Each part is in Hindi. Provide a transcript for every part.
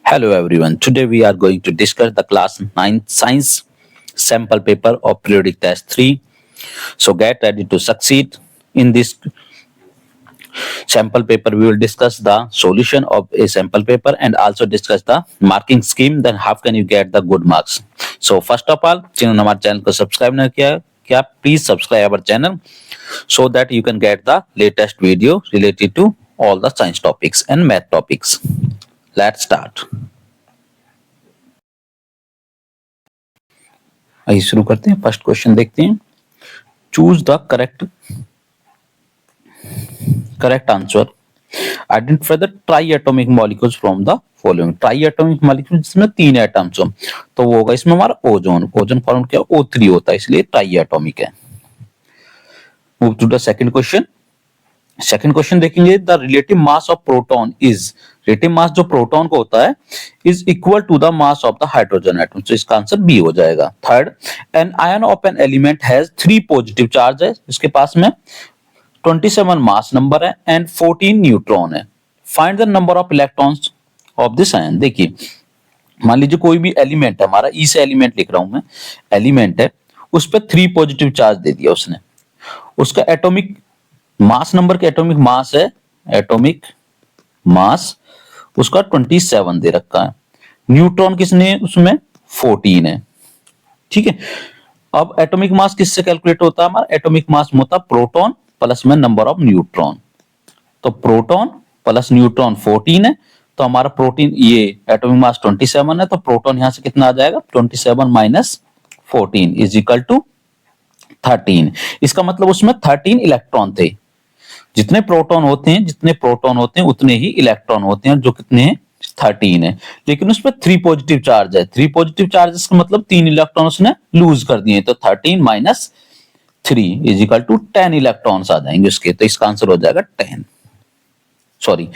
Hello everyone. Today we are going to discuss the class 9 science sample paper of periodic test 3. So get ready to succeed. In this sample paper we will discuss the solution of a sample paper and also discuss the marking scheme, then how can you get the good marks. So first of all, जिन्होंने हमारे चैनल को सब्सक्राइब नहीं किया क्या please subscribe our channel so that you can get the latest video related to all the science topics and math topics. Let's start. आइए शुरू करते हैं. फर्स्ट क्वेश्चन देखते हैं. Choose the correct answer. Identify the try atomic molecules from the following. Try atomic molecule जिसमें 3 एटम्स हो तो वो होगा इसमें हमारा ओजोन. ओजोन फॉर्म क्या O3 होता है, इसलिए ट्राई एटॉमिक है. Move to the second question. Second question देखेंगे. The relative mass of proton is. Relative mass जो प्रोटॉन को होता है is equal to the mass of the hydrogen atom. तो इसका आंसर बी हो जाएगा. Third, an ion of an element has 3 positive charge है. इसके पास में 27 मास नंबर है एंड 14 न्यूट्रॉन है. Find the number of electrons of this ion. देखिए मान लीजिए कोई भी एलिमेंट है, हमारा ई से एलिमेंट लिख रहा हूं मैं, एलिमेंट है, उस पर 3 पॉजिटिव चार्ज दे दिया उसने. उसका एटॉमिक मास नंबर के एटॉमिक मास है, एटॉमिक मास उसका 27 दे रखा है. न्यूट्रॉन किसने उसमें 14 है. ठीक है. अब एटॉमिक मास किससे कैलकुलेट होता है? हमारा एटॉमिक मास होता प्रोटॉन प्लस में नंबर ऑफ न्यूट्रॉन. तो प्रोटॉन प्लस न्यूट्रॉन 14 है, तो हमारा प्रोटीन ये एटॉमिक मास 27 है, तो प्रोटॉन यहां से कितना आ जाएगा? 27 माइनस 14 इज इक्वल टू 13. इसका मतलब उसमें 13 इलेक्ट्रॉन थे. जितने प्रोटॉन होते हैं उतने ही इलेक्ट्रॉन होते हैं, जो कितने हैं? 13 है. लेकिन उसमें 3 पॉजिटिव चार्ज है. 3 पॉजिटिव चार्ज का मतलब 3 इलेक्ट्रॉन उसने लूज कर दिए. तो 13 minus 3 is equal to 10 electrons आ जाएंगे उसके. तो इसका आंसर हो जाएगा 10. सॉरी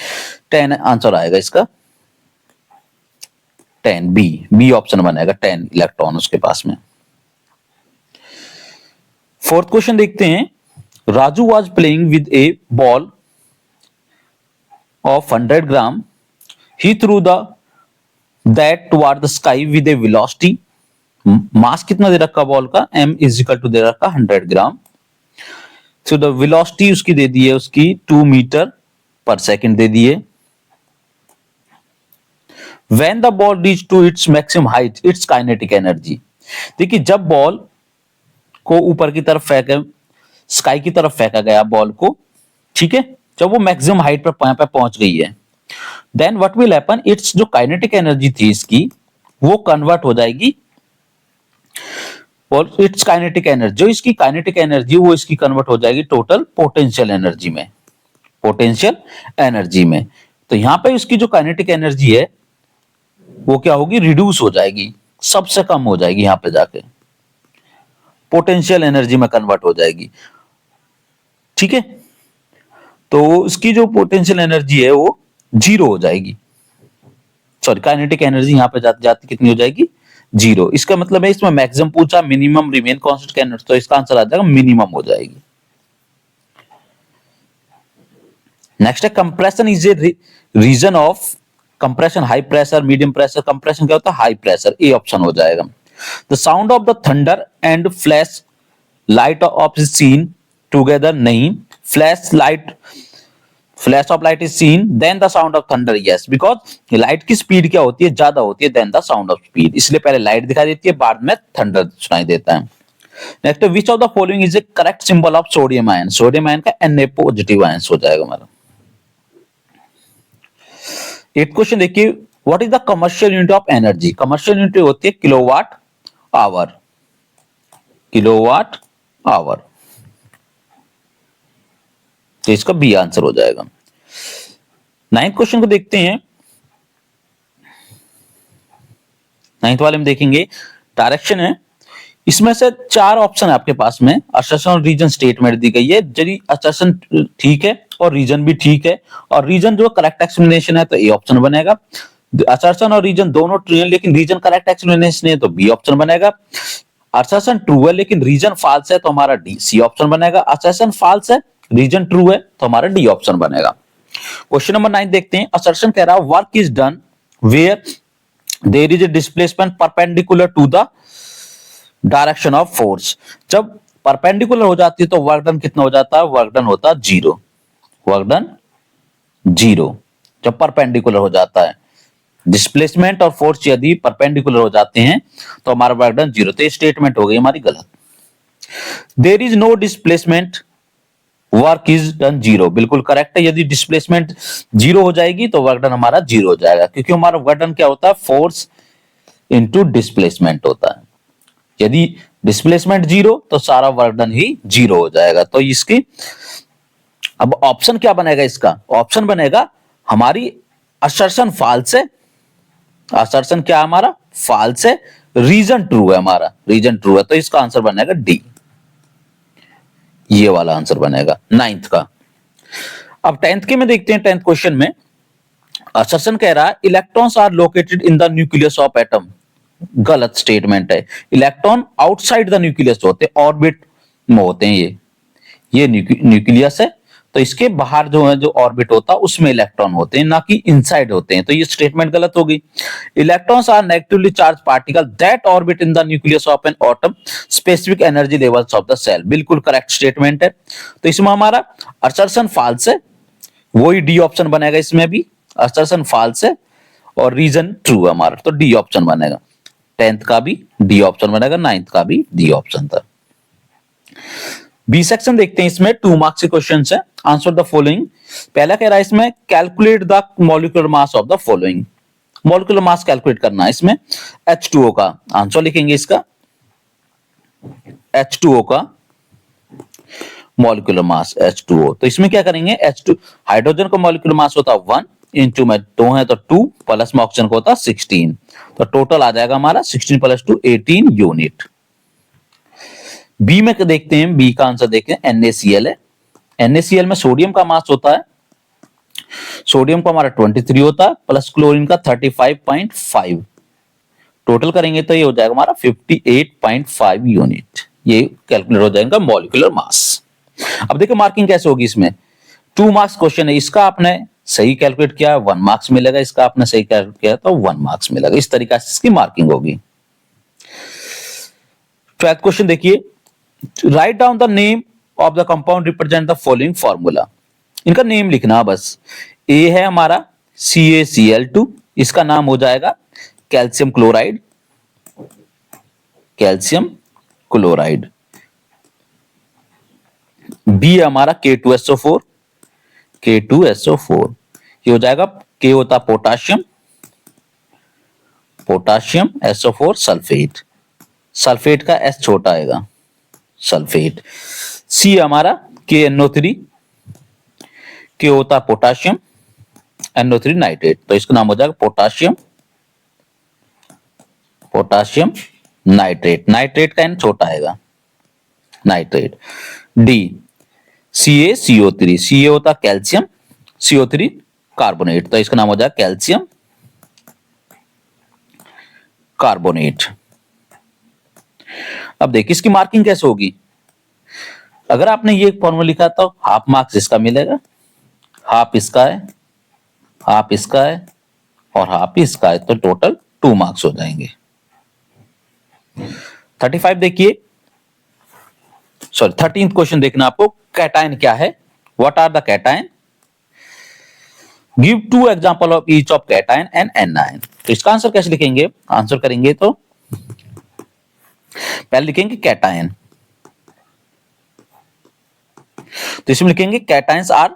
10 आंसर आएगा इसका. 10 बी ऑप्शन बनेगा. 10 इलेक्ट्रॉन उसके पास में. फोर्थ क्वेश्चन देखते हैं. Raju was playing with a ball of 100 gram. He threw that toward the sky with a velocity. मास कितना दे रखा बॉल का? m is equal to दे रखा 100 ग्राम. So the velocity उसकी दे दी है, उसकी 2 मीटर पर सेकेंड दे दी है. When the ball reached to its maximum height, its kinetic energy. देखिए जब बॉल को ऊपर की तरफ फेंके, स्काई की तरफ फेंका गया बॉल को, ठीक है, जब वो मैक्सिमम हाइट पर यहाँ पे पहुंच गई है, then what will happen, it's जो काइनेटिक एनर्जी थी इसकी वो कन्वर्ट हो जाएगी, और इट्स काइनेटिक एनर्जी जो इसकी काइनेटिक एनर्जी वो इसकी कन्वर्ट हो जाएगी टोटल पोटेंशियल एनर्जी में. पोटेंशियल एनर्जी में तो यहाँ पे इसकी जो काइनेटिक एनर्जी है वो क्या होगी? रिड्यूस हो जाएगी, सबसे कम हो जाएगी. यहाँ पे जाके पोटेंशियल एनर्जी में कन्वर्ट हो जाएगी. ठीक है. तो इसकी जो पोटेंशियल एनर्जी है वो 0 हो जाएगी. सॉरी काइनेटिक एनर्जी यहां पे जाती जाती कितनी हो जाएगी? 0. इसका मतलब है इसमें मैक्सिमम पूछा, मिनिमम रिमेन कांस्टेंट कैन, तो इसका आंसर आ जाएगा मिनिमम हो जाएगी. नेक्स्ट है compression is a region of compression. High pressure, medium pressure. Compression क्या होता है? High pressure. ए ऑप्शन हो जाएगा. The sound of the thunder and flash light of seen together. नहीं, flash of light is seen then the sound of thunder. Yes, because light की स्पीड क्या होती है? ज्यादा होती है than the sound of speed, इसलिए पहले लाइट दिखाई देती है, बाद में थंडर सुनाई देता है. Next, which of the following is A correct symbol of sodium ion. Sodium ion का Na पॉजिटिव आयन हो जाएगा हमारा. 8th क्वेश्चन देखिए. What is the commercial unit of energy. Commercial unit होती है किलोवाट आवर. Kilowatt hour. तो इसका बी आंसर हो जाएगा. 9th क्वेश्चन को देखते हैं. 9th वाले में देखेंगे डायरेक्शन है. इसमें से 4 ऑप्शन है आपके पास में. असर्शन और रीजन स्टेटमेंट दी गई है. यदि असर्शन ठीक है और रीजन भी ठीक है, और रीजन जो करेक्ट एक्सप्लेनेशन है तो ए ऑप्शन बनेगा. असर्शन और रीजन दोनों ट्रू है लेकिन रीजन करेक्ट एक्सप्लेनेशन है तो बी ऑप्शन बनेगा. असर्शन ट्रू है लेकिन रीजन फॉल्स है तो हमारा डी सी ऑप्शन बनेगा. असर्शन फॉल्स है, रीजन ट्रू है तो हमारा डी ऑप्शन बनेगा. क्वेश्चन नंबर 9 देखते हैं. असर्शन कह रहा है work is done where there is a displacement perpendicular to the direction of force. जब परपेंडिकुलर हो जाती है तो वर्क डन कितना हो जाता है, वर्क डन होता है जीरो, वर्क डन जीरो जब परपेंडिकुलर हो जाता है। डिस्प्लेसमेंट और फोर्स यदि परपेंडिकुलर हो जाते हैं तो हमारा वर्क डन जीरो। तो ये स्टेटमेंट हो गई हमारी गलत। There is no displacement work is done zero, बिल्कुल करेक्ट है। यदि डिस्प्लेसमेंट जीरो हो जाएगी तो वर्क डन हमारा जीरो हो जाएगा, क्योंकि हमारा वर्क डन क्या होता है, फोर्स इंटू डिस्प्लेसमेंट होता है। यदि डिस्प्लेसमेंट जीरो तो सारा वर्क डन ही जीरो हो जाएगा। तो इसकी अब ऑप्शन क्या बनेगा, इसका ऑप्शन बनेगा हमारी असर्शन फॉल्स है। असर्शन क्या हमारा फॉल्स है, रीजन ट्रू है, हमारा रीजन ट्रू है। तो इसका आंसर बनेगा डी, ये वाला आंसर बनेगा नाइन्थ का। अब टेंथ के में देखते हैं, टेंथ क्वेश्चन में असर्शन कह रहा है electrons are located in the nucleus of atom. गलत स्टेटमेंट है। इलेक्ट्रॉन आउटसाइड द न्यूक्लियस होते हैं, ऑर्बिट में होते हैं। ये न्यूक्लियस है, तो इसके बाहर जो है, जो ऑर्बिट होता है उसमें इलेक्ट्रॉन होते हैं, ना कि इनसाइड होते हैं। तो ये स्टेटमेंट गलत हो गई। Electrons are negatively charge particle that orbit in the nucleus of an atom, specific energy levels of the shell. बिल्कुल करेक्ट स्टेटमेंट है। तो इसमें हमारा असर्शन फॉल्स है, वही डी ऑप्शन बनेगा। इसमें भी असर्शन फॉल्स है और रीजन ट्रू है हमारा, तो डी ऑप्शन बनेगा। टेंथ का भी डी ऑप्शन बनेगा, नाइन्थ का भी डी ऑप्शन था। बी सेक्शन देखते हैं, इसमें 2 मार्क्स के क्वेश्चन है। Answer the following. पहला कह रहा है इसमें calculate the molecular mass of the following. Molecular mass calculate करना है। इसमें H2O का आंसर लिखेंगे, इसका H2O का मॉलिक्यूलर मास H2O। तो इसमें क्या करेंगे, H2 हाइड्रोजन का मॉलिक्यूलर मास होता है 1 इंटू में 2 है तो 2 प्लस में ऑक्सीजन का होता है 16, तो टोटल आ जाएगा हमारा 16 प्लस 2 18 यूनिट। बी में देखते हैं, बी का आंसर देखते हैं NaCl है। NaCl में सोडियम का मास होता है, सोडियम का हमारा 23 होता है प्लस क्लोरीन का 35.5, टोटल करेंगे तो ये हो जाएगा हमारा 58.5 यूनिट। ये कैलकुलेट हो जाएगा मॉलिक्यूलर मास। अब देखो मार्किंग कैसे होगी इसमें। 2 मार्क्स क्वेश्चन है, इसका आपने सही कैलकुलेट किया 1 मार्क्स मिलेगा, इसका आपने सही कैलकुलेट किया तो 1 मार्क्स मिलेगा। इस तरीके से इसकी मार्किंग होगी। 12th क्वेश्चन देखिए, write down the name of the compound represent the following formula. इनका नेम लिखना बस। ए है हमारा CaCl2, इसका नाम हो जाएगा calcium chloride, calcium chloride. B है हमारा K2SO4, K2SO4, ये हो जाएगा K होता potassium, potassium SO4 sulphate, sulphate का S छोटा आएगा सल्फेट। सी हमारा KNO3, के होता पोटाशियम, NO3 नाइट्रेट, तो इसका नाम हो जाएगा पोटाशियम, पोटाशियम नाइट्रेट, नाइट्रेट का N छोटा आएगा नाइट्रेट। डी CaCO3, Ca होता कैल्शियम, CO3 कार्बोनेट, तो इसका नाम हो जाएगा कैल्शियम कार्बोनेट। अब देखिए इसकी मार्किंग कैसे होगी। अगर आपने ये फॉर्मूला लिखा तो हाफ मार्क्स इसका मिलेगा, हाफ इसका है, हाफ इसका है और हाफ इसका है, तो टोटल 2 मार्क्स हो जाएंगे। 35 देखिए, सॉरी 13th क्वेश्चन देखना आपको। कैटायन क्या है, what are the cation, give 2 example of each of cation and anion. तो इसका आंसर कैसे लिखेंगे, आंसर करेंगे तो पहले लिखेंगे कैटायन, तो इसमें लिखेंगे cations are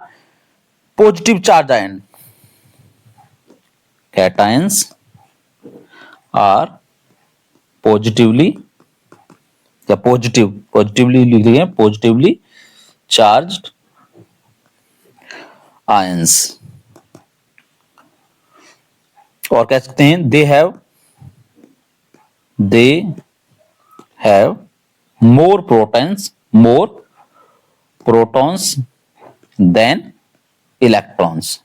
positive charge ion, cations are positively या पॉजिटिवली लिख देंगे, पॉजिटिवली चार्ज्ड आयंस। और कह सकते हैं they have more protons than electrons.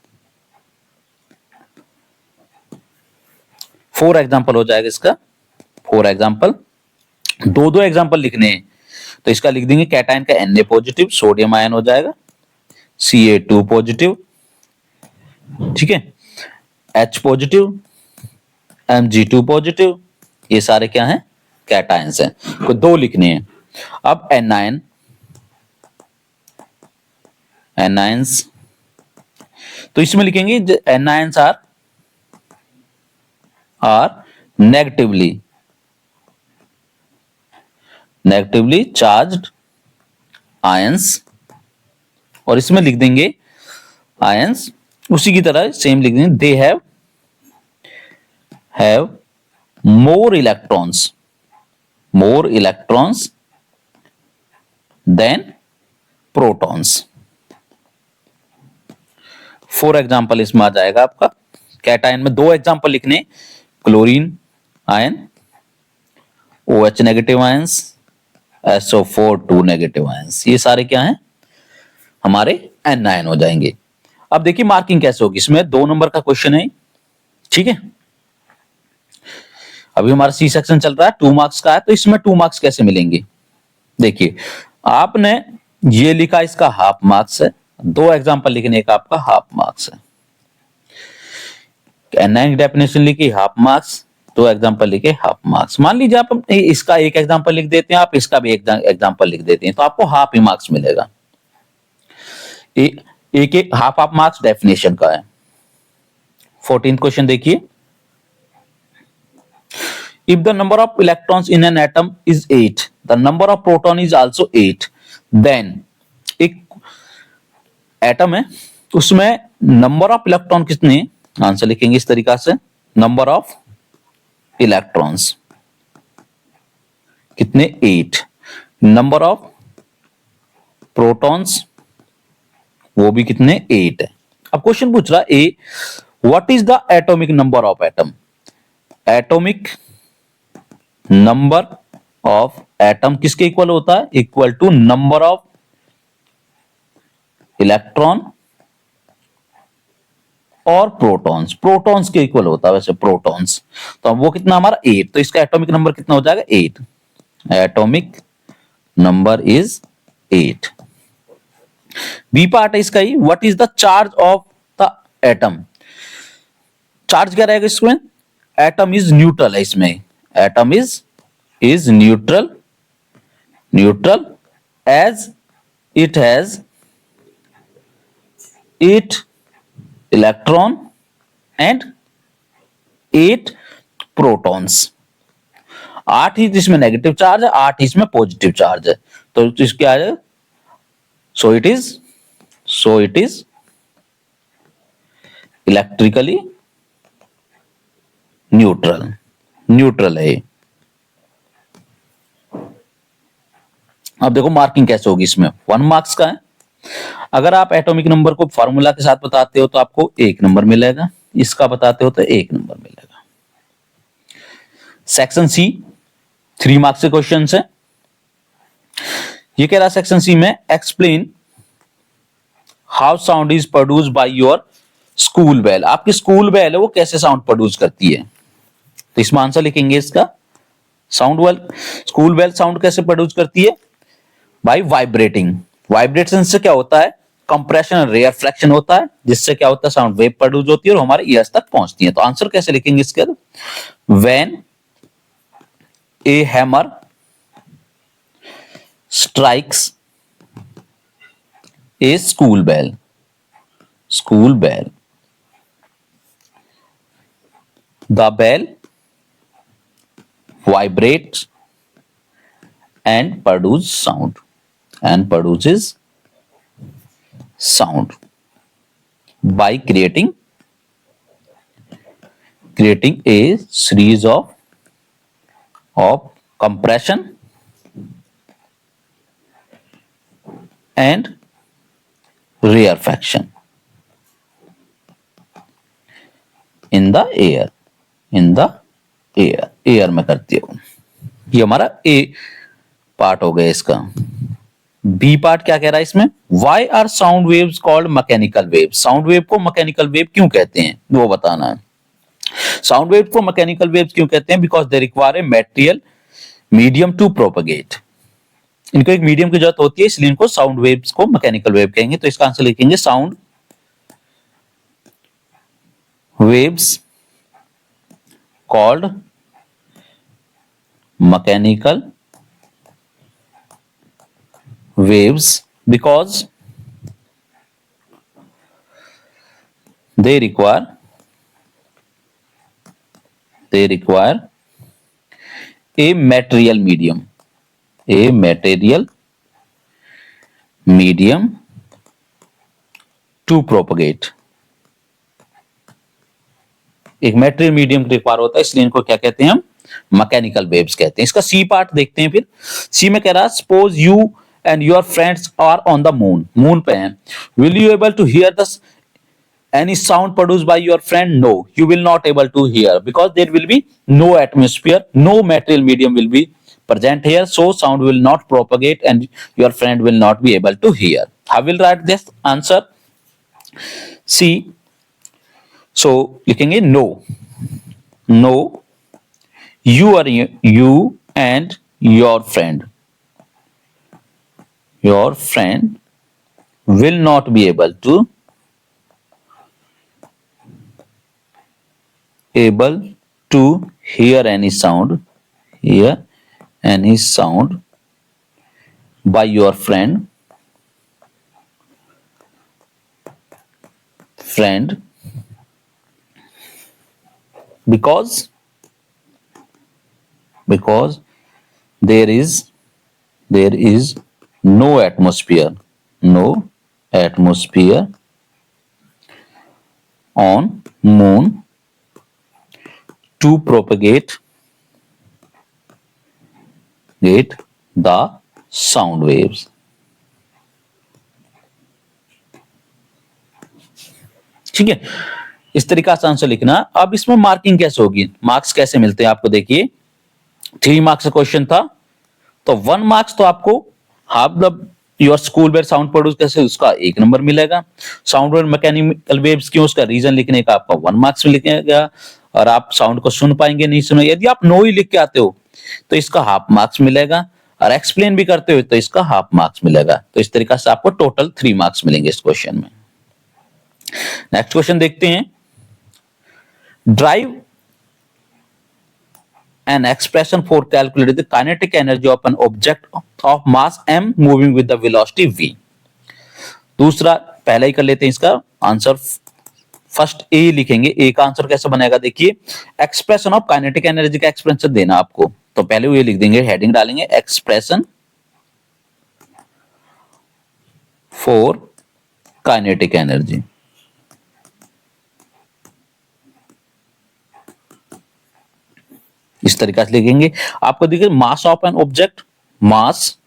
4 example हो जाएगा इसका, 4 एग्जांपल, 2 एग्जांपल लिखने हैं, तो इसका लिख देंगे कैटायन का Na पॉजिटिव, सोडियम आयन हो जाएगा Ca2 पॉजिटिव, ठीक है, H पॉजिटिव, Mg2 पॉजिटिव, ये सारे क्या हैं, कैटायंस हैं, को दो लिखने हैं। अब एनायन, एनायंस, तो इसमें लिखेंगे anions are negatively charged ions, और इसमें लिख देंगे आयंस उसी की तरह सेम लिख देंगे, they have more electrons than protons. For example इसमें आ जाएगा आपका, कैटायन में दो एग्जाम्पल लिखने, chlorine ion, OH negative ions, SO4 2 negative ions, ये सारे क्या हैं, हमारे एनायन हो जाएंगे। अब देखिए मार्किंग कैसे होगी, इसमें 2 नंबर का क्वेश्चन है, ठीक है। अभी हमारा सी सेक्शन चल रहा है, 2 मार्क्स का है, तो इसमें 2 मार्क्स कैसे मिलेंगे। देखिए आपने ये लिखा, इसका हाफ मार्क्स है, 2 एग्जाम्पल लिखने का आपका हाफ मार्क्स है। एनायन की डेफिनेशन लिखी, हाफ मार्क्स, 2 एग्जाम्पल लिखे, हाफ मार्क्स। मान लीजिए आप इसका एक एग्जाम्पल लिख देते हैं, आप इसका भी एक एग्जाम्पल लिख देते हैं, तो आपको हाफ ही मार्क्स मिलेगा। एक हाफ मार्क्स डेफिनेशन का है। 14th क्वेश्चन देखिए, if the number of electrons in an atom is 8, the number of proton is also 8, then एक एटम है, उसमें नंबर ऑफ इलेक्ट्रॉन कितने, आंसर लिखेंगे इस तरीका से, नंबर ऑफ इलेक्ट्रॉन्स कितने, 8, नंबर ऑफ प्रोटॉन्स वो भी कितने, 8 है। अब क्वेश्चन पूछ रहा है, what is the atomic number of atom, atomic number of atom किसके इक्वल होता है, equal to number of electron और प्रोटॉन्स, प्रोटॉन्स के इक्वल होता है वैसे प्रोटॉन्स, तो वो कितना हमारा 8, तो इसका एटॉमिक नंबर कितना हो जाएगा, 8, atomic number is 8। B part है इसका ही, what is the charge of the atom, charge क्या रहेगा इसमें, एटम इज न्यूट्रल है इसमें, atom is neutral as it has 8 electron and 8 protons, 8 ही इसमें नेगेटिव चार्ज है, 8 ही इसमें पॉजिटिव चार्ज है, तो इसके आ जाए, so it is electrically neutral है। अब देखो मार्किंग कैसे होगी, इसमें 1 मार्क्स का है। अगर आप एटॉमिक नंबर को फार्मूला के साथ बताते हो तो आपको 1 नंबर मिलेगा, इसका बताते हो तो 1 नंबर मिलेगा। सेक्शन सी 3 मार्क्स के क्वेश्चन है। ये कह रहा सेक्शन सी में, explain how sound is produce by your school bell, आपकी स्कूल बेल है वो कैसे साउंड प्रोड्यूस करती है, तो इसमें आंसर लिखेंगे इसका, स्कूल बेल साउंड कैसे प्रोड्यूस करती है, बाय वाइब्रेटिंग, वाइब्रेशन से क्या होता है, कंप्रेशन और रेयरफ्लेक्शन होता है, जिससे क्या होता है, साउंड वेव प्रोड्यूस होती है और हमारे ईयर्स तक पहुंचती है। तो आंसर कैसे लिखेंगे इसके, when a hammer strikes a school bell the bell vibrates and produces sound by creating a series of compression and rarefaction in the air air में करती है। ये हमारा ए पार्ट हो गया इसका। बी पार्ट क्या कह रहा है इसमें, why are sound waves called mechanical wave, sound wave को मैकेनिकल वेव क्यों कहते हैं वो बताना है। साउंड वेव को मैकेनिकल वेव क्यों कहते हैं, because they require a material medium to propagate, इनको एक मीडियम की जरूरत होती है, इसलिए इनको साउंड वेव्स को मैकेनिकल वेव कहेंगे। तो इसका आंसर लिखेंगे, sound waves called mechanical waves because they require a material medium to propagate। एक मेटेरियल मीडियम रिक्वायर होता है, इसलिए इनको क्या कहते हैं हम, मैकेनिकल वेव्स कहते हैं। इसका सी पार्ट देखते हैं फिर। सी में कह रहा है suppose you and your friends are on the moon, moon पे हैं, will you able to hear the any sound produced by your friend? No, you will not able to hear because there will be no atmosphere, no material medium will be present here, so sound will not propagate and your friend will not be able to hear। How will write this answer? See, so लिखेंगे no, no, you and your friend will not be able to hear any sound by your friend because there is no atmosphere on moon to propagate the sound waves। ठीक है, इस तरीका से आंसर लिखना। अब इसमें मार्किंग कैसे होगी, मार्क्स कैसे मिलते हैं आपको, देखिए 3 मार्क्स का क्वेश्चन था, तो 1 मार्क्स तो आपको half the your school where sound produce कैसे, उसका 1 नंबर मिलेगा। साउंड वेयर मैकेनिकल वेव्स क्यों, उसका रीजन लिखने का आपका 1 मार्क्स में लिखेगा, और आप साउंड को सुन पाएंगे नहीं सुनो, यदि आप नो ही लिख के आते हो तो इसका हाफ मार्क्स मिलेगा, और एक्सप्लेन भी करते हो तो इसका हाफ मार्क्स मिलेगा। तो इस तरीका से आपको टोटल 3 मार्क्स मिलेंगे इस क्वेश्चन में। नेक्स्ट क्वेश्चन देखते हैं। Drive an expression for calculating the kinetic energy of an object of mass m moving with the velocity v। दूसरा पहले ही कर लेते हैं इसका आंसर, फर्स्ट ए लिखेंगे। ए का आंसर कैसे बनेगा, देखिए एक्सप्रेशन ऑफ काइनेटिक एनर्जी का एक्सप्रेशन देना आपको, तो पहले वो ये लिख देंगे, हेडिंग डालेंगे एक्सप्रेशन फॉर काइनेटिक एनर्जी। इस तरीके से लिखेंगे। आपको देखिए मास ऑफ एन ऑब्जेक्ट, मास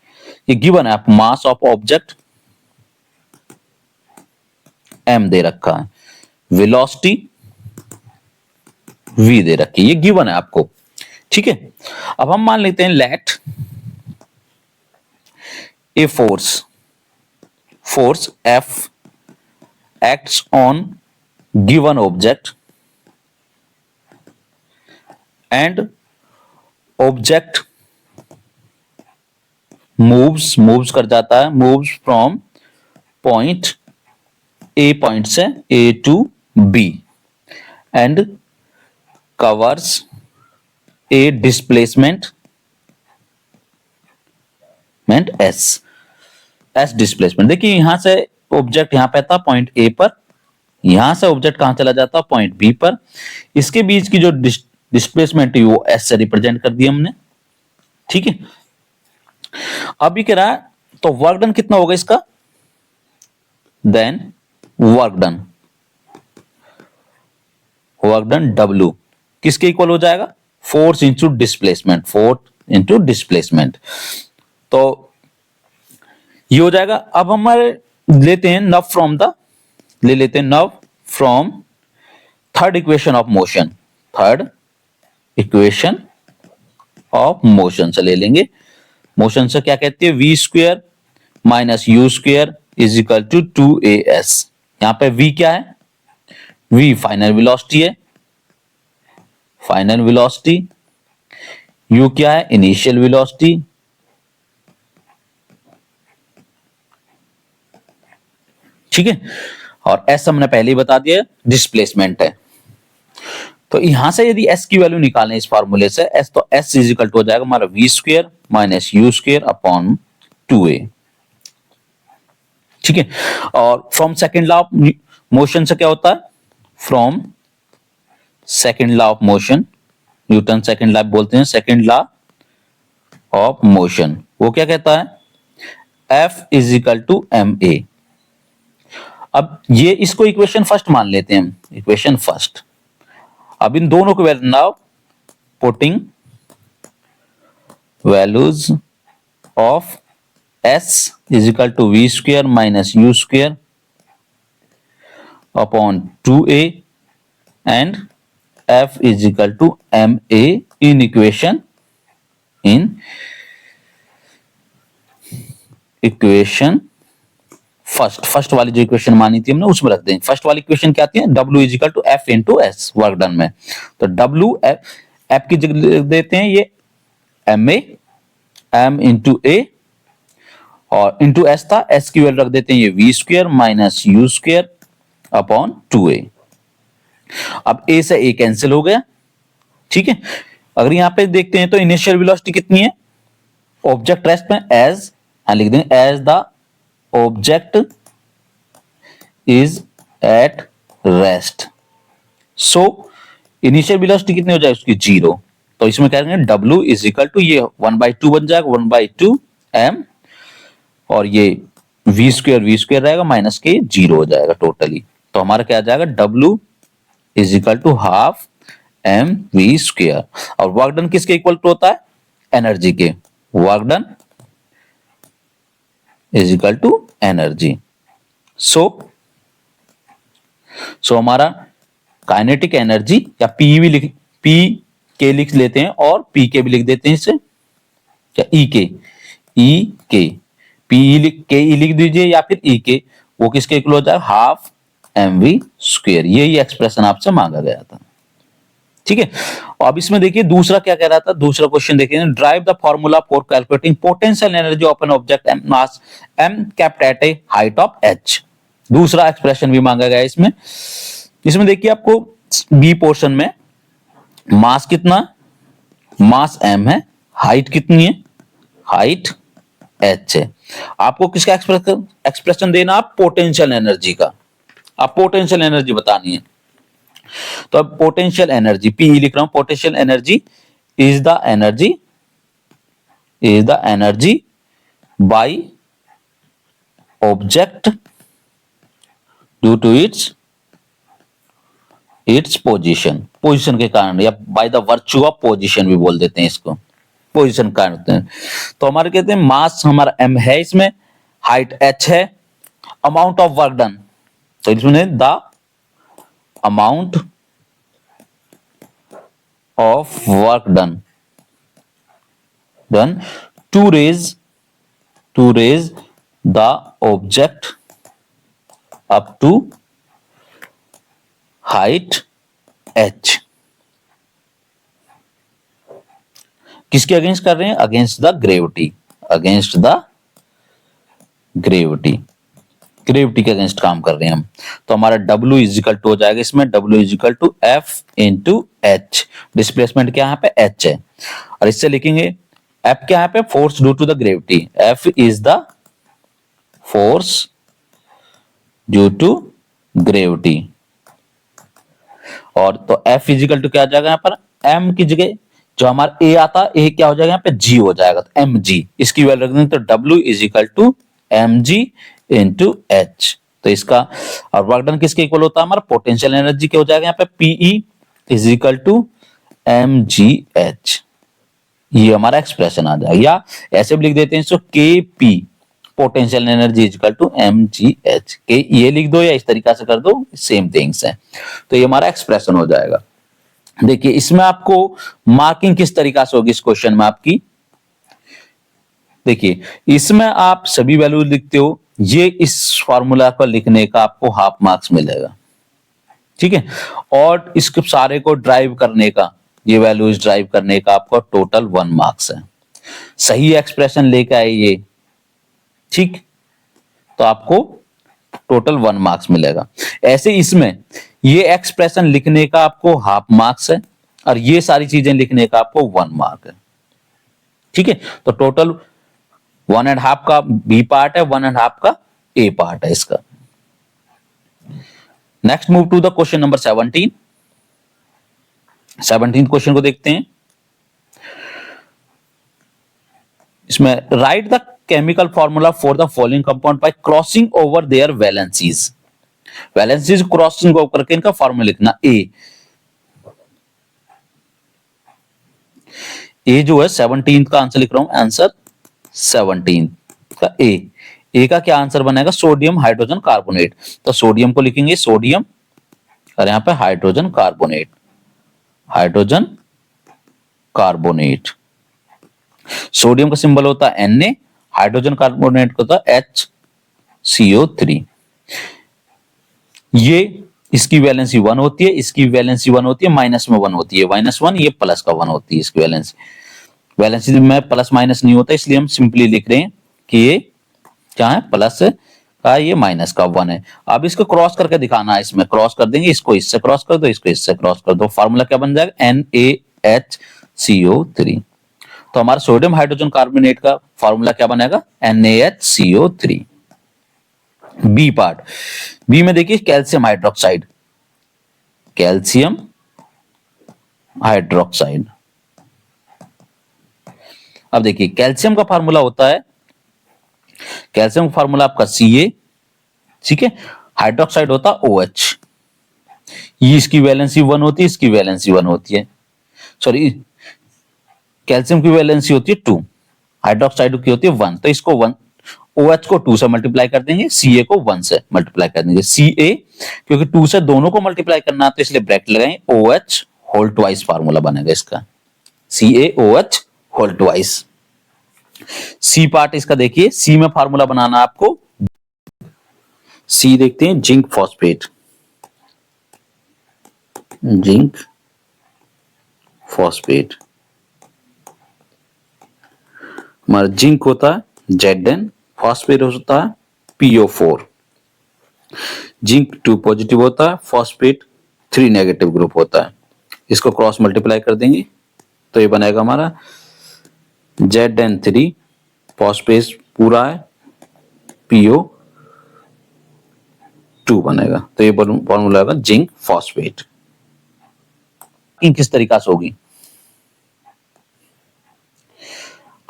ये गिवन है, आप मास ऑफ ऑब्जेक्ट m दे रखा है, वेलोसिटी v दे रखी है, ये गिवन है आपको। ठीक है, अब हम मान लेते हैं let a force F acts on given object and object moves कर जाता है, moves from point A point से A to B and covers a displacement S displacement. देखिए यहां से ऑब्जेक्ट यहां पे था पॉइंट ए पर, यहां से ऑब्जेक्ट कहां चला जाता पॉइंट बी पर, इसके बीच की जो डिस्प्लेसमेंट है वो एस से रिप्रेजेंट कर दिया हमने। ठीक है, अब ये कह रहा है तो वर्क डन कितना होगा इसका, देन वर्क डन W किसके इक्वल हो जाएगा, फोर्स इंटू डिस्प्लेसमेंट, तो ये हो जाएगा। अब हमारे लेते हैं now from third equation of motion से ले लेंगे। मोशन से क्या कहते हैं, v square minus u square is equal to 2as। यहां पे v क्या है, v फाइनल वेलोसिटी, u क्या है, इनिशियल वेलोसिटी, ठीक है, और एस हमने पहले ही बता दिया डिस्प्लेसमेंट है। तो यहां से यदि s की वैल्यू निकालें इस फॉर्मूले से s, तो s इज इक्वल टू हो जाएगा हमारा v square minus u square upon 2a। ठीक है, और from second law of motion से क्या होता है, from second law of motion, Newton second law बोलते हैं, सेकेंड लॉ ऑफ मोशन वो क्या कहता है, F is equal to m a. अब ये इसको इक्वेशन फर्स्ट मान लेते हैं हम, इक्वेशन फर्स्ट। अब इन दोनों को value now putting values of s is equal to v square minus u square upon 2a and f is equal to m a in equation first वाली जो इक्वेशन मानी थी हमने उसमें रख देंगे। फर्स्ट वाली इक्वेशन क्या आती है, W is equal to f into s work done में, तो W एफ की जगह लिख देते हैं ये m a, m into a और इंटू एस था, एस की वैल्यू रख देते हैं ये v square minus u square upon 2a। अब a से a कैंसिल हो गया। ठीक है, अगर यहां पे देखते हैं तो इनिशियल वेलोसिटी कितनी है, ऑब्जेक्ट रेस्ट में एज लिख देंगे as the object is at rest, so initial velocity कितनी हो जाएगी उसकी 0। तो इसमें क्या करेंगे W इज इक्वल टू ये 1/2 बन जाएगा, 1/2 m और ये v स्क्वायर रहेगा माइनस के 0 हो जाएगा टोटली। तो हमारा क्या आ जाएगा, W is equal to half M we square. और वर्क डन किसके इक्वल टू होता है, एनर्जी के, work done is equal to energy. So हमारा काइनेटिक एनर्जी या पी के लिख लेते हैं और पी के भी लिख देते हैं इसे, क्या ई के पी लिख दीजिए या फिर ई के, वो किसके इक्वल हो जाएगा, हाफ एम वी स्क्वायर। यही एक्सप्रेशन आपसे मांगा गया था। ठीक है, अब इसमें देखिए दूसरा क्या कह रहा था, दूसरा क्वेश्चन देखिए, derive the formula for calculating potential energy of an object m mass m kept at a height of h। दूसरा एक्सप्रेशन भी मांगा गया है इसमें देखिए आपको बी पोर्शन में मास कितना, मास m है, हाइट कितनी है, हाइट h है। आपको किसका एक्सप्रेशन देना, आप पोटेंशियल एनर्जी का, आप पोटेंशियल एनर्जी बतानी है। तो अब पोटेंशियल एनर्जी पीई लिख रहा हूं, potential energy is the energy by object due to its position के कारण, या by the virtue of position भी बोल देते हैं इसको, पोजीशन कारण। तो हमारे कहते हैं मास हमारा m है, इसमें हाइट h है, अमाउंट ऑफ वर्क डन, तो इसमें the amount of work done to raise the object up to height h। किसके अगेंस्ट कर रहे हैं, अगेंस्ट द ग्रेविटी के अगेंस्ट काम कर रहे हैं हम। तो हमारा W इज इक्वल टू हो जाएगा इसमें, W is equal to F into H, displacement क्या यहाँ पे H है, और इससे लिखेंगे F क्या यहाँ पे, force due to the gravity, F is the force due to gravity. और तो F इज इक्वल टू क्या आ जाएगा यहाँ पर, M की जगह जो हमारा A आता, A क्या हो जाएगा यहाँ पे, G हो जाएगा, तो mg इसकी वैल्यू रख देंगे, तो W is equal to mg into h। तो इसका और वर्क डन किसके इक्वल होता है, हमारा पोटेंशियल एनर्जी क्या हो जाएगा यहाँ पे, Pe is equal to mgh। ये हमारा एक्सप्रेशन आ जाएगा, या ऐसे भी लिख देते हैं इसको Kp potential energy is equal to mgh के, ये लिख दो या इस तरीका से कर दो, सेम थिंग्स है। तो ये हमारा एक्सप्रेशन हो जाएगा। देखिए इसमें आपको मार्किंग किस तरीका से होगी इस क्वेश्चन में आपकी, देखिए इसमें आप सभी वैल्यू लिखते हो, ये इस फॉर्मूला को लिखने का आपको हाफ मार्क्स मिलेगा। ठीक है, और इसके सारे को ड्राइव करने का, ये वैल्यूज ड्राइव करने का आपको टोटल 1 मार्क्स है। सही एक्सप्रेशन लेके आए ये, ठीक, तो आपको टोटल 1 मार्क्स मिलेगा। ऐसे इसमें ये एक्सप्रेशन लिखने का आपको हाफ मार्क्स है और ये सारी चीजें लिखने का आपको 1 मार्क है। ठीक है, तो टोटल 1.5 का बी पार्ट है, 1.5 का ए पार्ट है इसका। Next move to the question number 17। 17 question को देखते हैं। इसमें write the chemical formula for the following compound by crossing over their valencies. Valencies crossing over करके इनका फॉर्मूला लिखना। ए जो है 17 का आंसर लिख रहा हूं, आंसर 17 का ए का क्या आंसर बनेगा? Sodium hydrogen carbonate. तो सोडियम को लिखेंगे सोडियम और यहां पे hydrogen carbonate, hydrogen carbonate. Sodium का सिंबल होता है Na, हाइड्रोजन कार्बोनेट का होता है HCO3। ये इसकी वैलेंसी 1 होती है, इसकी वैलेंसी 1 होती है, माइनस में 1 होती है, -1, ये प्लस का 1 होती है इसकी वैलेंसी में प्लस माइनस नहीं होता, इसलिए हम सिंपली लिख रहे हैं कि ये क्या है, प्लस का, ये माइनस का 1 है। अब इसको क्रॉस करके दिखाना है, इसमें क्रॉस कर देंगे, इसको इससे क्रॉस कर दो, इसको इससे क्रॉस कर दो, फार्मूला क्या बन जाएगा? NaHCO3। तो हमारा सोडियम हाइड्रोजन कार्बोनेट का फार्मूला क्या बनेगा? NaHCO3। बी पार्ट, बी में देखिए कैल्शियम हाइड्रोक्साइड, कैल्शियम हाइड्रोक्साइड। अब देखिए कैल्शियम का फार्मूला होता है, कैल्शियम का फार्मूला आपका Ca, ठीक है, हाइड्रोक्साइड होता है OH। ये इसकी वैलेंसी 1 होती है, इसकी वैलेंसी 1 होती है, सॉरी कैल्शियम की वैलेंसी होती है 2, हाइड्रोक्साइड की होती है 1, तो इसको 1, OH को 2 से मल्टीप्लाई कर देंगे, Ca को 1 से मल्टीप्लाई कर देंगे। Ca क्योंकि 2 से दोनों को मल्टीप्लाई करना है तो इसलिए ब्रैकेट लगाएंगे, OH होल ट्वाइस फार्मूला बनेगा इसका, CaOH whole twice. C part इसका देखिए, सी में फार्मूला बनाना आपको, सी देखते हैं जिंक फॉस्फेट, जिंक फॉस्फेट। हमारा जिंक होता है Zn, फॉस्फेट होता है PO4। जिंक 2 पॉजिटिव होता है, फॉस्फेट 3 नेगेटिव ग्रुप होता है। इसको क्रॉस मल्टीप्लाई कर देंगे तो ये बनेगा हमारा Zn3, फॉस्फेट पूरा है, PO2 बनेगा, तो ये फॉर्मूला होगा जिंक फॉस्फेट। किस तरीका से होगी?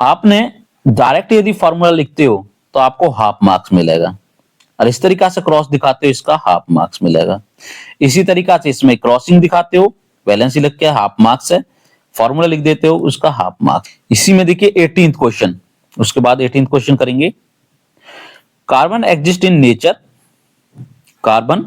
आपने डायरेक्ट यदि फॉर्मूला लिखते हो तो आपको हाफ मार्क्स मिलेगा, और इस तरीका से क्रॉस दिखाते हो इसका हाफ मार्क्स मिलेगा। इसी तरीका से इसमें क्रॉसिंग दिखाते हो, वैलेंसी लिख के हाफ मार्क्स है, फॉर्मूला लिख देते हो उसका हाफ मार्क्स। इसी में देखिए 18th क्वेश्चन, उसके बाद 18th क्वेश्चन करेंगे। Carbon exist in nature, carbon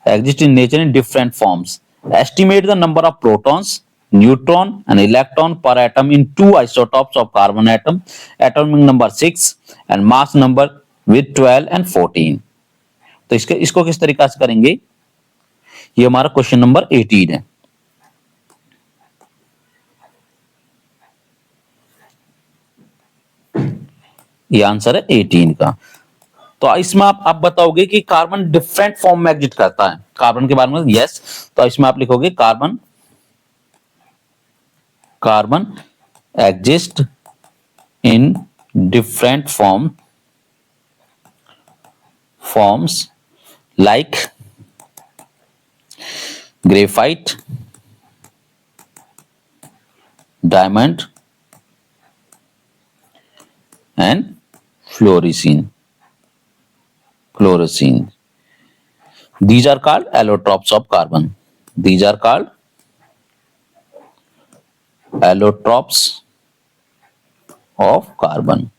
exist in nature in different forms, estimate the number of protons, neutron and electron per atom in 2 isotopes of carbon atom, atomic number 6 and mass number with 12 and 14। तो इसको किस तरीका से करेंगे? ये हमारा क्वेश्चन नंबर 18 है। ये आंसर है 18 का। तो इसमें आप बताओगे कि कार्बन डिफरेंट फॉर्म में एग्जिस्ट करता है, कार्बन के बारे में यस, तो इसमें आप लिखोगे carbon exist in different forms like graphite, diamond and fluorescein. These are called allotropes of carbon. These are called allotropes of carbon।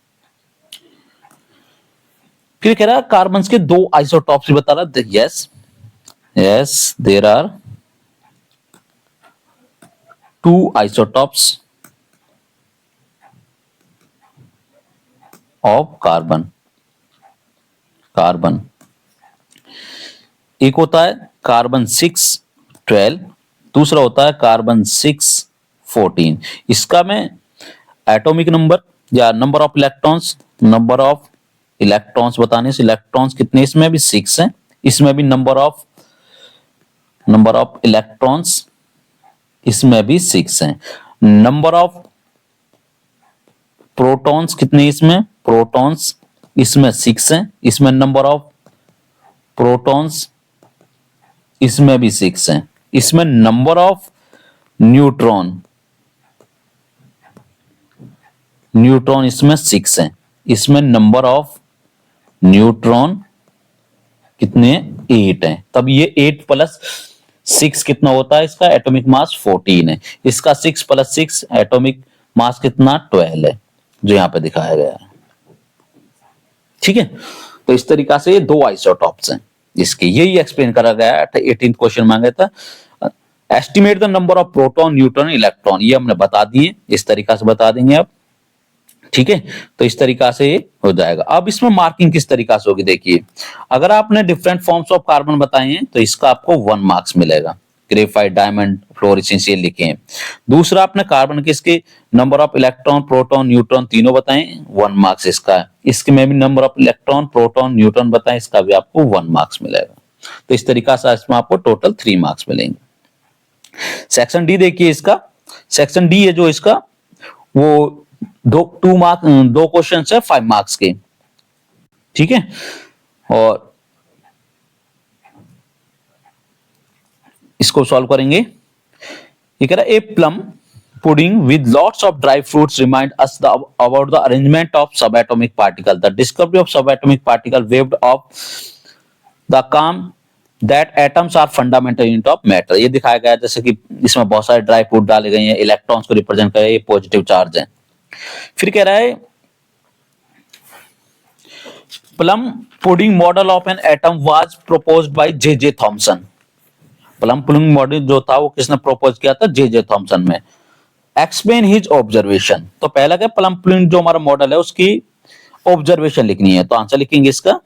फिर कह रहा है कार्बन के 2 आइसोटॉप्स बता रहा है, yes there are 2 isotopes of carbon. एक होता है कार्बन 6-12, दूसरा होता है कार्बन 6-14। इसका मैं एटॉमिक नंबर या number of electrons, number of electrons बताने से, इलेक्ट्रॉन्स कितने, इसमें भी 6 हैं, इसमें भी नंबर ऑफ इलेक्ट्रॉन्स इसमें भी 6 हैं। नंबर ऑफ प्रोटॉन्स कितने, इसमें प्रोटॉन्स इसमें 6 हैं, इसमें नंबर ऑफ प्रोटॉन्स इसमें भी 6 हैं, इसमें नंबर ऑफ न्यूट्रॉन इसमें 6 हैं, इसमें नंबर ऑफ न्यूट्रॉन कितने, 8 हैं। तब ये 8 प्लस 6 कितना होता है, इसका एटॉमिक मास 14 है, इसका 6 प्लस 6 एटॉमिक मास कितना 12 है, जो यहां पे दिखाया गया है। ठीक है, तो इस तरीका से ये 2 आइसोटॉप्स हैं इसके, यही एक्सप्लेन करा गया है। 18th क्वेश्चन मांगा था, estimate the number of proton, neutron, electron, ये हमने बता दिए, इस तरीका से बता देंगे आप। ठीक है, तो इस तरीका से हो जाएगा। अब इसमें मार्किंग किस तरीका से होगी, देखिए अगर आपने डिफरेंट फॉर्म्स ऑफ कार्बन बताए हैं तो इसका आपको 1 मार्क्स मिलेगा, ग्रेफाइट, डायमंड, फ्लोरेसेंस लिखे हैं। दूसरा आपने कार्बन के इसके number of electron, proton, neutron तीनों बताए, 1 मार्क्स इसका है। इसके में भी number of electron, proton, neutron बताए, इसका भी आपको 1 मार्क्स मिलेगा। तो इस तरीका से इसमें आपको टोटल 3 मार्क्स मिलेंगे। सेक्शन डी देखिए, इसका सेक्शन डी है जो इसका, वो 2 क्वेश्चन है 5 मार्क्स के। ठीक है, और इसको सॉल्व करेंगे। ये कह रहा है, a plum pudding with lots of dry fruits remind us about the arrangement of subatomic particle, the discovery of subatomic particle waived off the claim that atoms are fundamental unit of matter. ये दिखाया गया है, जैसे कि इसमें बहुत सारे ड्राई फ्रूट डाले गए हैं, इलेक्ट्रॉन्स को रिप्रेजेंट कर रहे हैं, ये पॉजिटिव चार्ज है। फिर कह रहा है, plum pudding model of an atom was proposed by J Thomson. Plum pudding model जो था वो किसने प्रोपोज किया था, जे थॉमसन में। एक्सप्लेन हिज ऑब्जर्वेशन, तो पहला क्या, प्लम पुडिंग जो हमारा मॉडल है उसकी ऑब्जर्वेशन लिखनी है, तो आंसर लिखेंगे इसका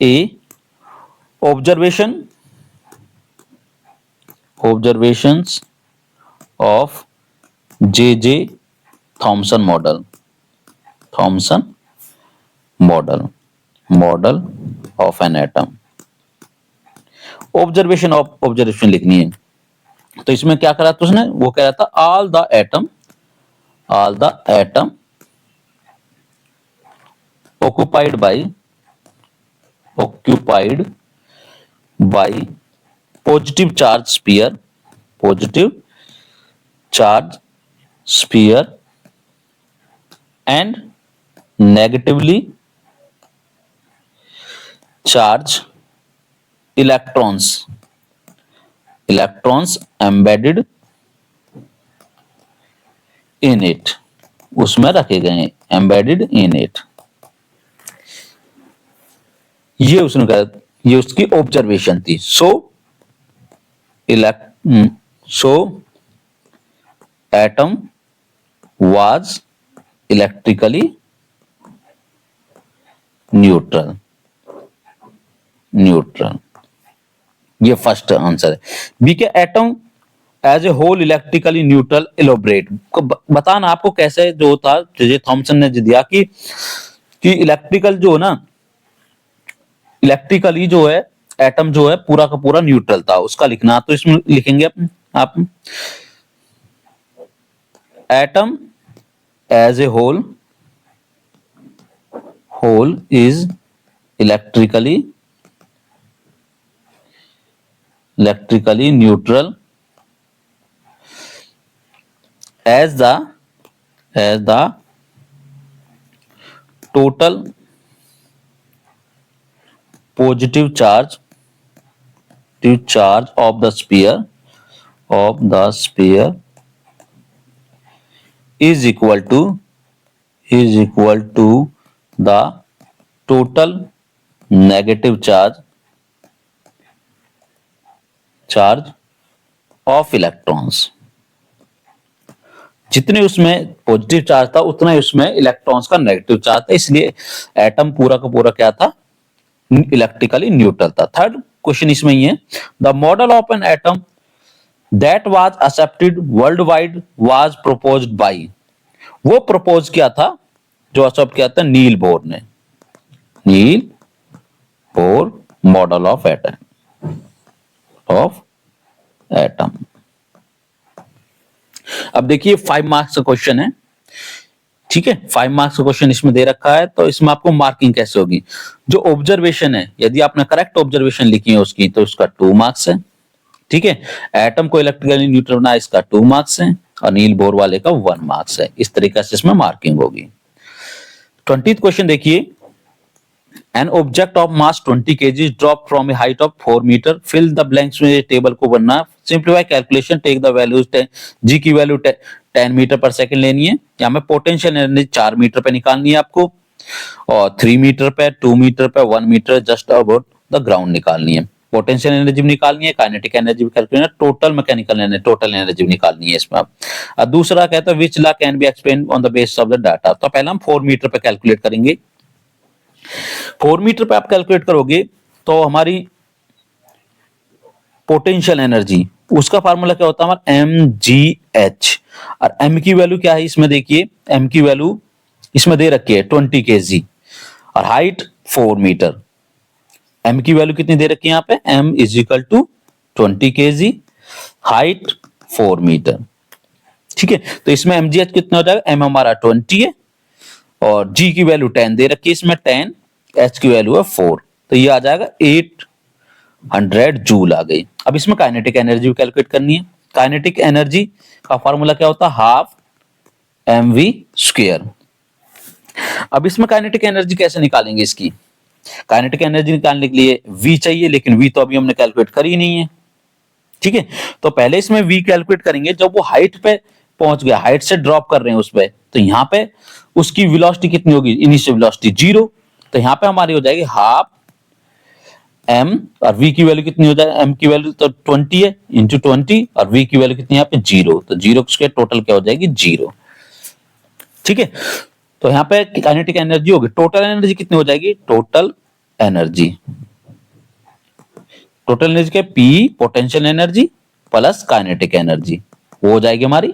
A, observations of J Thomson model of an atom. Observation लिखनी है, तो इसमें क्या करा था उसने, वो कह रहा था all the atom occupied by positive charge sphere and negatively charged electrons embedded in it, उसमें रखे गए हैं, embedded in it। ये उसने कहा, ये उसकी ऑब्जर्वेशन थी। So atom was electrically neutral. ये फर्स्ट आंसर है। बी के atom as a whole electrically neutral, elaborate, बताना आपको कैसे जो था, जे थॉमसन ने दिया कि इलेक्ट्रिकल जो है ना, इलेक्ट्रिकली जो है एटम जो है पूरा का पूरा न्यूट्रल था, उसका लिखना। तो इसमें लिखेंगे आप atom as a whole is electrically neutral as the total positive charge of the sphere is equal to the total negative charge of electrons। जितने उसमें पॉजिटिव चार्ज था उतना ही उसमें इलेक्ट्रॉन्स का नेगेटिव चार्ज था, इसलिए एटम पूरा का पूरा क्या था, इलेक्ट्रिकली न्यूट्रल था। थर्ड क्वेश्चन इसमें ही है, the model of an atom that was accepted world wide was proposed by, वो प्रपोज किया था, जो एक्सेप्ट किया था नील बोर ने। Niels Bohr model of atom. अब देखिए 5 मार्क्स का क्वेश्चन है, ठीक है। 5 मार्क्स का क्वेश्चन इसमें दे रखा है, तो इसमें आपको मार्किंग कैसे होगी। जो ऑब्जर्वेशन है, यदि आपने करेक्ट ऑब्जर्वेशन लिखी है उसकी, तो उसका 2 मार्क्स है, ठीक है। एटम को इलेक्ट्रिकली न्यूट्रल बनाया, इसका 2 मार्क्स है, और नील बोर वाले का 1 मार्क्स है। इस तरीके से इसमें मार्किंग होगी। 20th क्वेश्चन देखिए, An object of mass 20 kg dropped from a height of 4 meter. Fill the blanks में टेबल को बनना। Simplify calculation, take the values 10, g की वैल्यू 10 मीटर पर सेकंड लेनी है। यहाँ में पोटेंशियल एनर्जी 4 मीटर पे निकालनी है आपको, और 3 मीटर पे, 2 मीटर पे, 1 metre just about the ground निकालनी है। पोटेंशियल एनर्जी भी निकालनी है, काइनेटिक एनर्जी भी calculate, total mechanical energy, total energy भी निकालनी है इसमें अब दूसरा कहता है which law can be explain on the basis of the data. तो पहले हम 4 मीटर पे कैलकुलेट करेंगे। 4 मीटर पे आप कैलकुलेट करोगे तो हमारी पोटेंशियल एनर्जी, उसका फार्मूला क्या होता है हमारा mgh, और m की वैल्यू क्या है इसमें देखिए, m की वैल्यू इसमें दे रखी है 20 kg, और हाइट 4 मीटर। m की वैल्यू कितनी दे रखी है यहाँ पे, m is equal to 20 kg, height 4 metre, ठीक है। तो इसमें mgh कितना हो जाएगा, m हमारा 20 है, और g की वैल्यू 10 दे रखी है इसमें 10, h की वैल्यू है 4, तो ये आ जाएगा 800 जूल आ गई। अब इसमें काइनेटिक एनर्जी भी कैलकुलेट करनी है। काइनेटिक एनर्जी का फार्मूला क्या होता है, हाफ mv स्क्वायर। अब इसमें काइनेटिक एनर्जी कैसे निकालेंगे, इसकी काइनेटिक एनर्जी निकालने के लिए v चाहिए, लेकिन v तो अभी हमने कैलकुलेट करी नहीं है, ठीक है। तो पहले इसमें v कैलकुलेट करेंगे, जब वो हाइट पे पहुंच गया, हाइट से ड्रॉप कर रहे हैं उस पे, तो यहाँ पे उसकी वेलोसिटी कितनी होगी, इनिशियल वेलोसिटी 0, तो यहाँ पे हमारी हो जाएगी हाफ m, और v की वैल्यू कितनी हो जाएगी, m की वैल्यू तो 20 है, इंटू 20, और v की वैल्यू कितनी है यहाँ पे 0, तो 0 स्क्वायर टोटल क्या हो जाएगी 0, ठीक है। तो यहाँ पे काइनेटिक एनर्जी होगी, टोटल एनर्जी कितनी हो जाएगी, टोटल एनर्जी क्या, P potential energy plus kinetic energy, वो हो जाएगी हमारी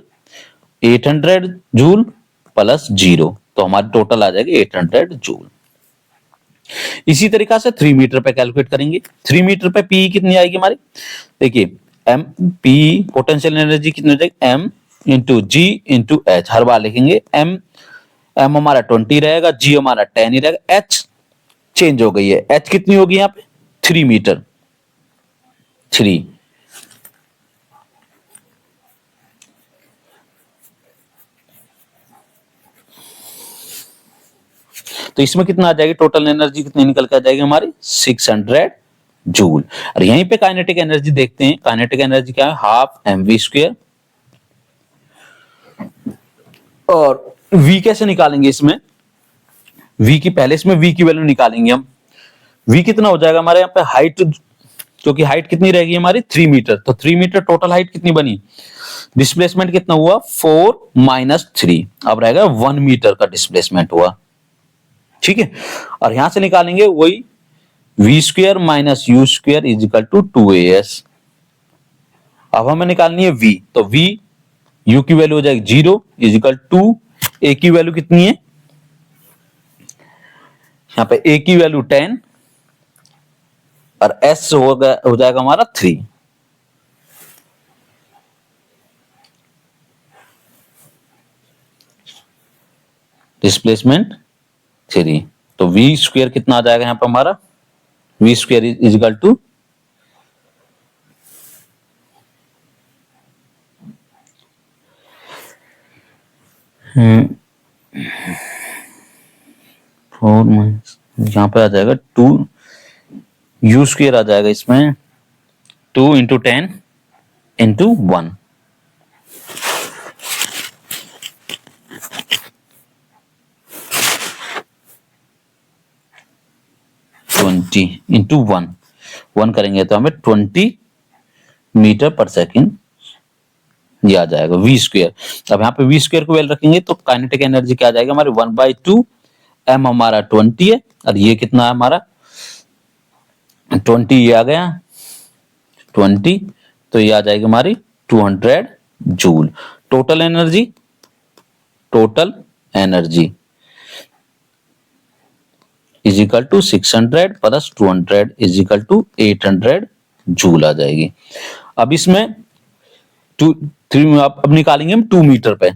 800 जूल प्लस 0, तो हमारी टोटल आ जाएगी 800 जूल। इसी तरीका से 3 मीटर पे कैलकुलेट करेंगे। 3 मीटर पे P कितनी आएगी हमारी, देखिए m P पोटेंशियल एनर्जी कितनी हो जाएगी, m into G into H, हर बार लिखेंगे m हमारा 20 रहेगा, g हमारा 10 ही रहेगा, h चेंज हो गई है, h कितनी होगी यहाँ पे 3 मीटर, 3, तो इसमें कितना आ जाएगी, टोटल एनर्जी कितनी निकल के आ जाएगी हमारी 600 जूल। और यहीं पे काइनेटिक एनर्जी देखते हैं, काइनेटिक एनर्जी क्या है, हाफ mv स्क्वायर, और v कैसे निकालेंगे इसमें, v की पहले इसमें v की वैल्यू निकालेंगे हम। v कितना हो जाएगा हमारे यहाँ पे, हाइट, क्योंकि हाइट कितनी रहेगी हमारी 3 मीटर, तो 3 मीटर टोटल हाइट कितनी बनी, डिस्प्लेसमेंट कितना हुआ 4 माइनस 3, अब रहेगा 1 मीटर का डिस्प्लेसमेंट हुआ, ठीक है। और यहां से निकालेंगे वही v square minus u square is equal to 2as। अब हमें निकालनी है v, तो v u की वैल्यू हो जाएगी 0 इज इक्वल टू, a की वैल्यू कितनी है यहाँ पे, a की वैल्यू 10, और s हो जाएगा हमारा 3, डिस्प्लेसमेंट 3, तो v स्क्वायर कितना आ जाएगा यहाँ पे हमारा, v square is equal to 4 minus, यहाँ पे आ जाएगा 2, u स्क्वायर आ जाएगा इसमें 2 इंटू 10 इंटू 1, 20 इंटू 1 करेंगे तो हमें 20 मीटर पर सेकेंड ये आ जाएगा v स्क्वायर। अब यहाँ पे v स्क्वायर को वैल्यू रखेंगे तो काइनेटिक एनर्जी क्या आ जाएगा हमारे 1/2, m हमारा 20 है, और ये कितना है हमारा 20, ये आ गया 20, तो ये आ जाएगी हमारी 200 joule. Total energy is equal to 600 plus 200 is equal to 800 joule आ जाएगी। अब इसमें टू थ्री अब निकालेंगे हम 2 मीटर पे।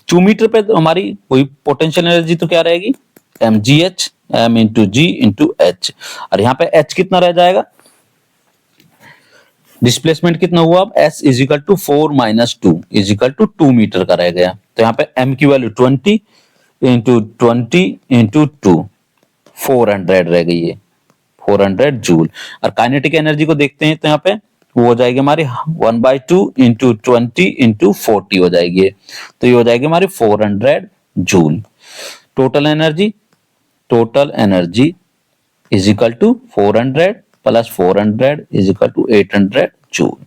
2 मीटर पे तो हमारी कोई पोटेंशियल एनर्जी तो क्या रहेगी, एम जी H, M into G into H, और यहाँ पे एच कितना रह जाएगा, डिस्प्लेसमेंट कितना हुआ, अब s is equal to 4 minus 2 is equal to 2 metre का रह गया। तो यहाँ पे एम की वैल्यू 20 इंटू 20 इंटू 2 400 रह गई है, 400 जूल। और काइनेटिक एनर्जी को देखते हैं तो यहाँ पे वो हो जाएगी हमारी 1/2 इंटू 20 इंटू 40 हो जाएगी, तो ये हो जाएगी हमारी 400 joule. Total energy is equal to 400 plus 400 is equal to 800 joule.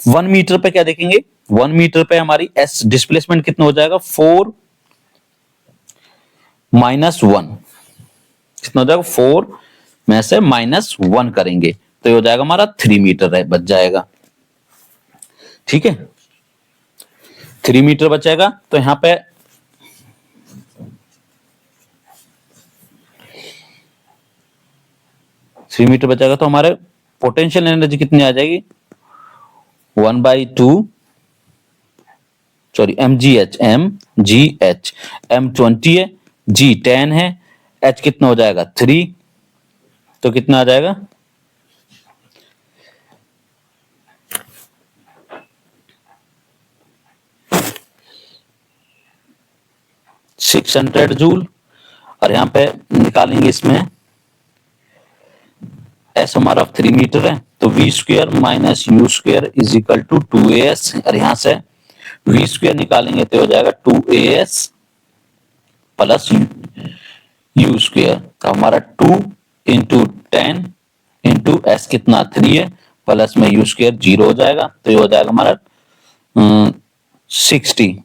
1 metre पे क्या देखेंगे, 1 मीटर पे हमारी एस डिस्प्लेसमेंट कितना हो जाएगा, 4 माइनस 1 कितना हो जाएगा, 4 में से माइनस 1 करेंगे तो ये हो जाएगा हमारा 3 मीटर बच जाएगा। ठीक है, 3 मीटर बचेगा। तो यहां पे 3 मीटर बचेगा तो हमारे पोटेंशियल एनर्जी कितनी आ जाएगी, 1/2 सॉरी एम जी एच, एम जी एच, एम 20 है, जी 10 है, एच कितना हो जाएगा 3, तो कितना आ जाएगा 600 जूल। और यहां पे निकालेंगे इसमें एस हमारा 3 मीटर है तो v square minus u square is equal to 2as, और यहां से वी स्क्वायर निकालेंगे तो हो जाएगा 2as प्लस यू स्क्वायर। तो हमारा 2 इंटू 10 इंटू एस कितना 3 है, प्लस में यू स्क्वायर 0 हो जाएगा, तो ये हो जाएगा हमारा 60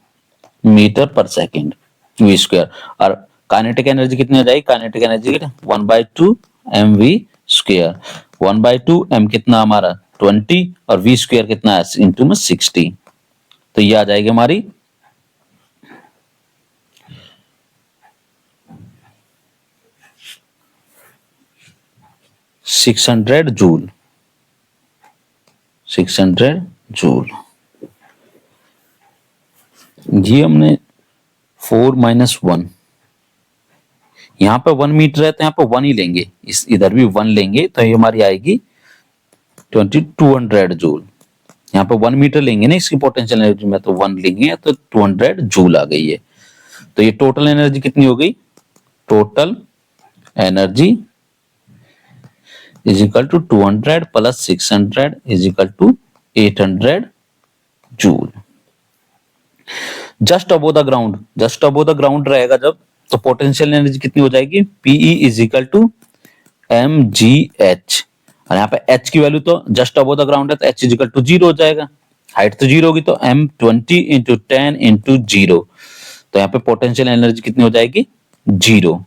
मीटर पर सेकेंड वी स्क्वायर। और काइनेटिक एनर्जी कितनी हो जाएगी, kinetic energy 1/2 m we square, 1/2 m कितना हमारा 20 और वी स्क्वायर कितना है इंटू में 60, तो ये आ जाएगी हमारी 600 जूल, 600 जूल। ये हमने 4 माइनस 1, यहाँ पे 1 मीटर है तो यहाँ पे 1 ही लेंगे, इस इधर भी 1 लेंगे तो ये हमारी आएगी 200 जूल। यहाँ पे 1 मीटर लेंगे ना इसकी पोटेंशियल एनर्जी में, तो 1 लेंगे तो 200 जूल आ गई है। तो ये टोटल एनर्जी कितनी हो गई, total energy is equal to 200 plus 600 is equal to 800 joule. Just above the ground, just above the ground रहेगा जब, तो पोटेंशियल एनर्जी कितनी हो जाएगी, PE is equal to m ji h, और यहाँ पे एच की वैल्यू तो जस्ट अबो द ग्राउंड है तो एच इज इक्वल टू 0 हो जाएगा, हाइट तो 0 होगी तो एम 20 इंटू 10 इंटू 0, तो यहाँ पे पोटेंशियल एनर्जी कितनी हो जाएगी 0।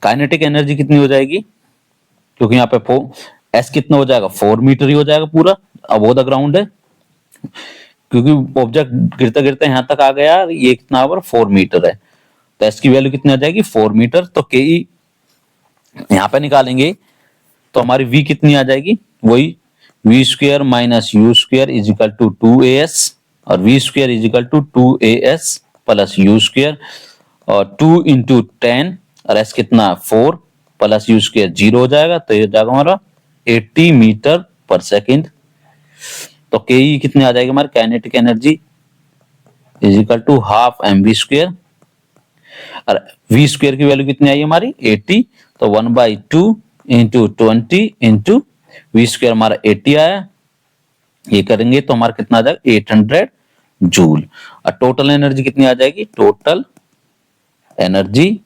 काइनेटिक एनर्जी कितनी हो जाएगी, क्योंकि यहाँ पे एस कितना हो जाएगा 4 मीटर ही हो जाएगा पूरा, अबो द ग्राउंड है, क्योंकि ऑब्जेक्ट गिरते गिरते यहाँ तक आ गया, ये कितना 4 मीटर है, तो एस की वैल्यू कितनी आ जाएगी 4 मीटर। तो के ई यहाँ पे निकालेंगे तो हमारी वी कितनी आ जाएगी, वही v square minus u square is equal to 2as, और v square is equal to 2as plus u square, और 2 इंटू 10 और एस कितना 4 प्लस यू स्क्वायर 0 हो जाएगा, तो ये हो जाएगा हमारा 80 मीटर पर सेकेंड। तो के ई कितनी आ जाएगी हमारी, kinetic energy is equal to half M we square, और वी स्क्वायर की वैल्यू कितनी आई हमारी 80, तो 1/2 इंटू 20 इंटू वी स्क्वायर हमारा 80 आया, ये करेंगे तो हमारा कितना आ जाएगा 800 जूल। और टोटल एनर्जी कितनी आ जाएगी, total energy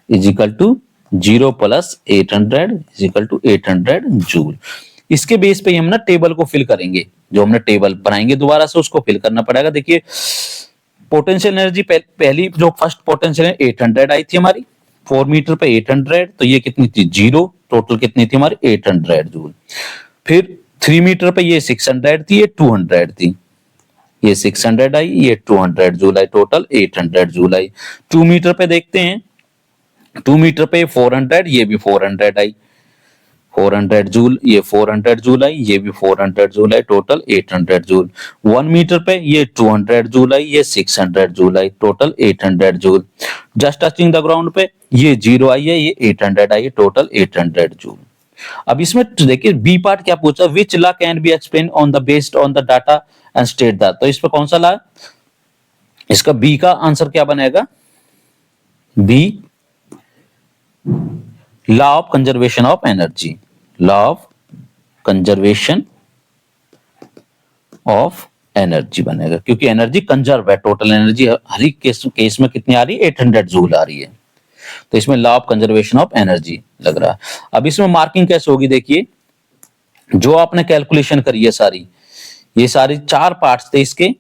is equal to 0 plus 800 is equal to 800 joule. इसके बेस पे हम ना टेबल को फिल करेंगे, जो हमने टेबल बनाएंगे दोबारा से उसको फिल करना पड़ेगा। देखिए पोटेंशियल एनर्जी पहली जो फर्स्ट पोटेंशियल है 800 आई थी हमारी 4 मीटर पे 800, तो ये कितनी थी 0, टोटल कितनी थी हमारी 800 जूल। फिर 3 मीटर पे ये 600 थी, ये 200 थी, ये 600 आई, ये 200 जूल आई, टोटल 800 जूल आई। 2 मीटर पे देखते हैं 2 मीटर पे 400, ये भी 400 आई, 400 जूल, ये 400 जूल आई, ये भी 400 जूल आई, टोटल 800 जूल। 1 मीटर पे ये 200 जूल आई, ये 600 joule I, total 800 joule. Just touching the ground पे ये 0 आई है, ये 800 आई है, टोटल 800 जूल। अब इसमें देखिए बी पार्ट क्या पूछा, विच law can be explain on the based on the data and state that. तो इस पे कौन सा लॉ, इसका बी का आंसर क्या बनेगा, B law of conservation of energy, law of conservation of energy बनेगा, क्योंकि एनर्जी कंजर्व है, टोटल एनर्जी हर एक केस में कितनी आ रही है, 800 जूल आ रही है। तो इसमें law of conservation of energy लग रहा है। अब इसमें मार्किंग कैसे होगी, देखिए जो आपने कैलकुलेशन करी है सारी, ये सारी 4 पार्ट्स थे इसके,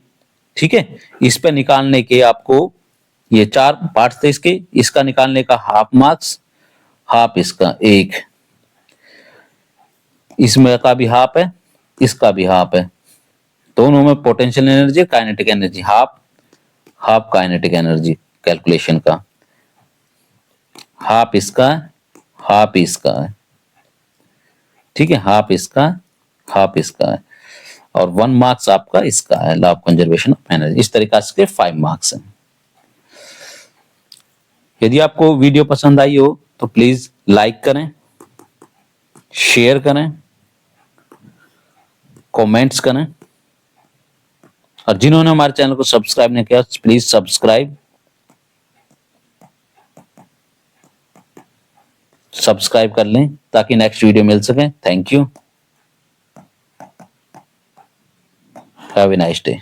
ठीक है, इस पे निकालने के आपको, ये 4 पार्ट्स थे इसके, इसका निकालने का हाफ मार्क्स, हाफ इसका एक, इसमें का भी हाफ है, इसका भी हाफ है, दोनों में potential energy kinetic energy half, half kinetic energy calculation का, हाफ इसका, हाफ इसका है, ठीक है, हाफ इसका, हाफ इसका है, और 1 मार्क्स आपका इसका है, law of conservation of energy. इस तरीके से 5 मार्क्स हैं। यदि आपको वीडियो पसंद आई हो तो प्लीज लाइक करें, शेयर करें, कमेंट्स करें, और जिन्होंने हमारे चैनल को सब्सक्राइब नहीं किया प्लीज सब्सक्राइब कर लें ताकि नेक्स्ट वीडियो मिल सके। Thank you, have a nice day.